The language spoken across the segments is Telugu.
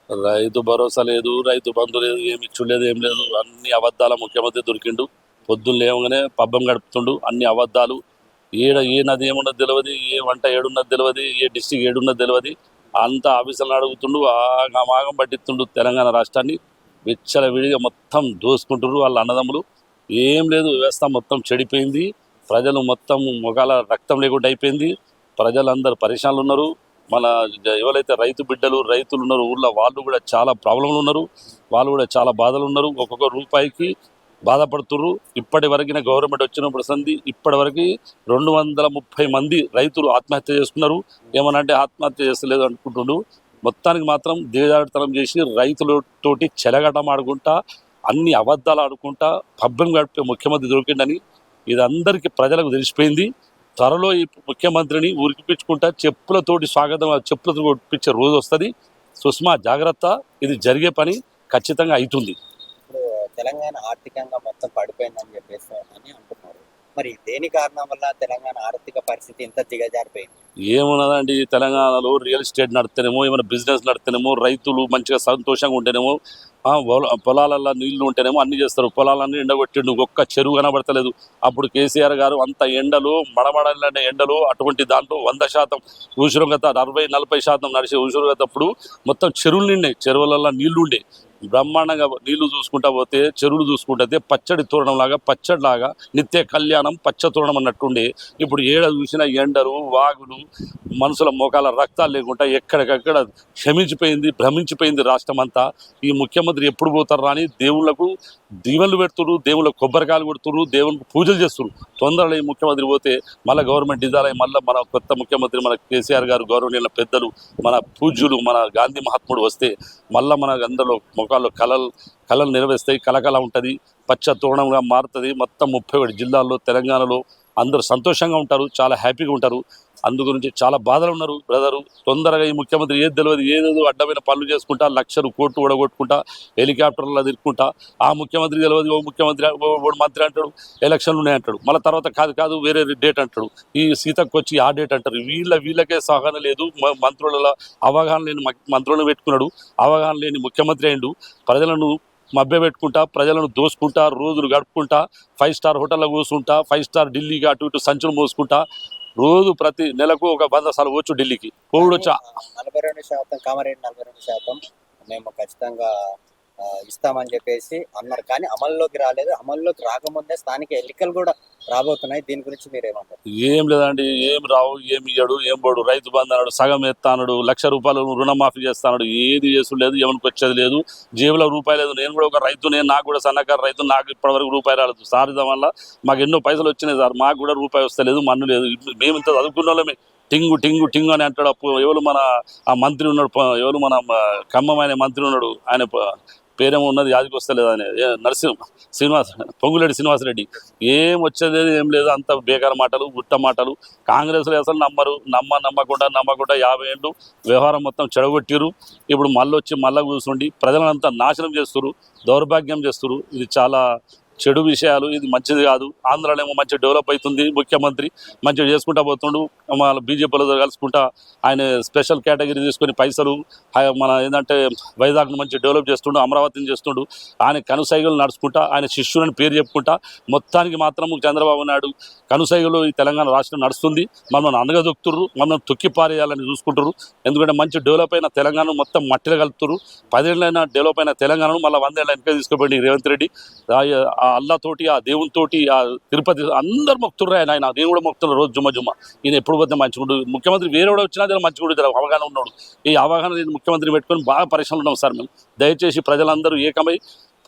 రైతు భరోసా లేదు, రైతు బంధు లేదు, ఏమి ఇచ్చులేదు, ఏం లేదు. అన్ని అబద్ధాల ముఖ్యమంత్రి దొరికిండు. పొద్దున్న లేవగానే పబ్బం గడుపుతుండు. అన్ని అబద్ధాలు. ఏ నది ఏమున్నది తెలియదు, ఏ వంట ఏడున్నది తెలియదు, ఏ డిస్టిక్ ఏడున్నది తెలియదు. అంతా ఆఫీసులను అడుగుతుండు, ఆగం పట్టిస్తుండు తెలంగాణ రాష్ట్రాన్ని. విచ్చల విడిగా మొత్తం దోసుకుంటున్నారు వాళ్ళ అన్నదమ్ములు. ఏం లేదు, వ్యవస్థ మొత్తం చెడిపోయింది. ప్రజలు మొత్తం ముఖాల రక్తం లేకుండా అయిపోయింది. ప్రజలందరూ పరేషాన్లు ఉన్నారు. మన ఎవరైతే రైతు బిడ్డలు రైతులు ఉన్నారు ఊళ్ళో, వాళ్ళు కూడా చాలా ప్రాబ్లంలు ఉన్నారు. వాళ్ళు కూడా చాలా బాధలు ఉన్నారు. ఒక్కొక్క రూపాయికి బాధపడుతున్నారు. ఇప్పటి వరకు గవర్నమెంట్ వచ్చినప్పుడు సంది ఇప్పటి వరకు 230 మంది రైతులు ఆత్మహత్య చేసుకున్నారు. ఏమనంటే ఆత్మహత్య చేస్తలేదు అనుకుంటుండు. మొత్తానికి మాత్రం దిగజారుతనం చేసి రైతులతోటి చెలగటం ఆడుకుంటా, అన్ని అబద్ధాలు ఆడుకుంటా పబ్బం గడిపే ముఖ్యమంత్రి దొరికిండని ఇది అందరికీ ప్రజలకు తెలిసిపోయింది. త్వరలో ఈ ముఖ్యమంత్రిని ఉరికిపించుకుంటా చెప్పులతోటి స్వాగతం, చెప్పులతో కొట్టించే రోజు వస్తుంది. సుష్మా జాగ్రత్త, ఇది జరిగే పని ఖచ్చితంగా అవుతుంది. ఇప్పుడు తెలంగాణ ఆర్థికంగా మొత్తం పడిపోయిందని చెప్పేసి అని అంటున్నారు. మరి దేని కారణం వల్ల తెలంగాణ ఆర్థిక పరిస్థితి ఇంత దిగజారిపోయింది? ఏమున్నదండి, తెలంగాణలో రియల్ ఎస్టేట్ నడితేనేమో, ఏమైనా బిజినెస్ నడితేనేమో, రైతులు మంచిగా సంతోషంగా ఉంటేనేమో, పొలాలలో నీళ్లు ఉంటేనేమో అన్ని చేస్తారు. పొలాలన్నీ ఎండగొట్టిండు, ఒక్క చెరువు కనబడతలేదు. అప్పుడు కేసీఆర్ గారు అంత ఎండలు మడమడలనే ఎండలు, అటువంటి దాంట్లో 100% ఉష్ణోగ్రత 40-40% నడిచే ఉష్ణోగ్రత అప్పుడు మొత్తం చెరువులు నిండాయి. చెరువులలో నీళ్లు ఉండే బ్రహ్మాండంగా నీళ్లు చూసుకుంటా పోతే, చెరువులు చూసుకుంటే పచ్చడి తోరణంలాగా, పచ్చడిలాగా నిత్య కళ్యాణం పచ్చ తోరణం అన్నట్టుండే. ఇప్పుడు ఏడ చూసిన ఎండలు, వాగులు, మనుషుల మోకాల రక్తాలు లేకుండా ఎక్కడికక్కడ భ్రమించిపోయింది రాష్ట్రం అంతా. ఈ ముఖ్యమంత్రి ఎప్పుడు పోతారా అని దేవుళ్లకు దీవెనలు పెడుతున్నారు, దేవుళ్ళకు కొబ్బరికాయలు కొడుతున్నారు, దేవునికి పూజలు చేస్తున్నారు. తొందరలో ఈ ముఖ్యమంత్రి పోతే మళ్ళీ గవర్నమెంట్ డిజాల్ అయ్యి మళ్ళీ మన కొత్త ముఖ్యమంత్రి మన కేసీఆర్ గారు, గౌరవనీయుల పెద్దలు, మన పూజ్యులు, మన గాంధీ మహాత్ముడు వస్తే మళ్ళీ మన అందరిలో ముఖాల్లో కళలు నెరవేరుస్తాయి. కలకల ఉంటుంది, పచ్చ తోరణంగా మారుతుంది. మొత్తం 31 జిల్లాల్లో తెలంగాణలో అందరూ సంతోషంగా ఉంటారు, చాలా హ్యాపీగా ఉంటారు. అందు గురించి చాలా బాధలు ఉన్నారు బ్రదరు. తొందరగా ఈ ముఖ్యమంత్రి ఏది తెలియదు, ఏదేదో అడ్డమైన పనులు చేసుకుంటా, లక్షలు కోట్లు ఓడగొట్టుకుంటా, హెలికాప్టర్లో తిరుక్కుంటా, ఆ ముఖ్యమంత్రి తెలియదు, ఓ ముఖ్యమంత్రి ఓ మంత్రి అంటాడు, ఎలక్షన్లు ఉన్నాయి అంటాడు, మళ్ళీ తర్వాత కాదు వేరే డేట్ అంటాడు, ఈ సీతకు వచ్చి ఆ డేట్ అంటారు. వీళ్ళకే సహనం లేదు. మంత్రుల అవగాహన లేని మంత్రులను పెట్టుకున్నాడు, అవగాహన లేని ముఖ్యమంత్రి అయిండు. ప్రజలను మభ్యపెట్టుకుంటా, ప్రజలను దోసుకుంటా, రోజులు గడుపుకుంటా, 5 స్టార్ హోటల్లో కూర్చుంటా, 5 స్టార్ ఢిల్లీకి అటు ఇటు సంచులు మోసుకుంటా, రోజు ప్రతి నెలకు ఒక 100 సార్లు వచ్చు ఢిల్లీకి పోవచ్చా. 42% కామారెడ్డి 42% మేము ఖచ్చితంగా ఇస్తామని చెప్పేసి అన్నారు. కానీ అమల్లోకి రాలేదు. అమల్లోకి రాకముందే స్థానిక ఎన్నికలు కూడా రాబోతున్నాయి. దీని గురించి మీరేమంటారు? ఏం లేదండి, ఏం రావు, ఏం ఇయ్యడు, ఏం పోడు. రైతు బంధు అన్నాడు, సగం ఎత్తాడు, ₹1,00,000 రుణమాఫీ చేస్తాడు, ఏది చేసుడు లేదు, ఎవరికి వచ్చేది లేదు, జేబులో రూపాయి లేదు. నేను కూడా ఒక రైతు, నాకు కూడా సన్నకారు రైతు, నాకు ఇప్పటివరకు రూపాయి రాలేదు. సార్ వల్ల మాకు ఎన్నో పైసలు వచ్చినాయి సార్, మాకు కూడా రూపాయి వస్తలేదు, మన్ను లేదు. మేము ఇంత చదువుకున్న వాళ్ళమే. టింగు అని అంటాడు. ఎవరు మన ఆ మంత్రి ఉన్నాడు, ఎవరు మన ఖమ్మమైన మంత్రి ఉన్నాడు, ఆయన పేరేమో ఉన్నది, యాదికి వస్తలేదు. ఆయన పొంగులేటి శ్రీనివాసరెడ్డి. ఏం వచ్చేది ఏం లేదు, అంత బేకార మాటలు, గుట్ట మాటలు. కాంగ్రెస్లో అసలు నమ్మకుండా 50 ఏళ్ళు వ్యవహారం మొత్తం చెడగొట్టిరు. ఇప్పుడు మళ్ళీ కూర్చుండి ప్రజలంతా నాశనం చేస్తున్నారు, దౌర్భాగ్యం చేస్తున్నారు. ఇది చాలా చెడు విషయాలు, ఇది మంచిది కాదు. ఆంధ్రాలో ఏమో మంచిగా డెవలప్ అవుతుంది, ముఖ్యమంత్రి మంచిగా చేసుకుంటా పోతుండు. మన బీజేపీలో కలుసుకుంటా ఆయన స్పెషల్ కేటగిరీ తీసుకొని పైసలు మన ఏంటంటే వైజాగ్ను మంచిగా డెవలప్ చేస్తుండు, అమరావతిని చేస్తుండు. ఆయన కనుసైగలు నడుచుకుంటా, ఆయన శిష్యులని పేరు చెప్పుకుంటా, మొత్తానికి మాత్రం చంద్రబాబు నాయుడు కనుసైగలు ఈ తెలంగాణ రాష్ట్రం నడుస్తుంది. మమ్మల్ని అనగదొక్కుతుర్రు, మమ్మల్ని తొక్కిపారేయాలని చూసుకుంటారు. ఎందుకంటే మంచి డెవలప్ అయిన తెలంగాణ మొత్తం మట్టిలో కలుపుతారు. 10 ఏళ్ళైనా డెవలప్ అయిన తెలంగాణను మళ్ళీ 100 ఏళ్ళ వెనక తీసుకుపోయింది రేవంత్ రెడ్డి. ఆ అల్లాతోటి, ఆ దేవునితోటి, ఆ తిరుపతి అందరు మొక్కుతుర్రు. ఆయన నేను కూడా మొక్కుతున్నారు రోజు జుమ్మ. ఈయన ఎప్పుడు పోతే మంచిగుండు. ముఖ్యమంత్రి వేరే కూడా వచ్చినా జర మంచిగుండు, అవగాహన ఉన్నాడు. ఈ అవగాహన లేని ముఖ్యమంత్రిని పెట్టుకొని బాగా పరిశ్రమలు ఉన్నాం సార్ మేము. దయచేసి ప్రజలందరూ ఏకమై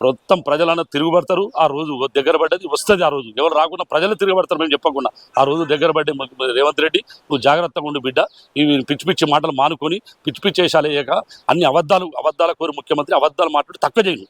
మొత్తం ప్రజలన్నా తిరుగుబడతారు. ఆ రోజు దగ్గర పడ్డది వస్తుంది. ఆ రోజు ఎవరు రాకుండా ప్రజలు తిరగబడతారు, మేము చెప్పకుండా. ఆ రోజు దగ్గర పడ్డే రేవంత్ రెడ్డి, నువ్వు జాగ్రత్తగా ఉండు బిడ్డ. ఇవి పిచ్చి మాటలు మానుకొని పిచ్చి వేషాలు వేయక, అన్ని అబద్ధాల కోరి ముఖ్యమంత్రి అబద్ధాలు మాట్లాడి తక్కువ చేయండి.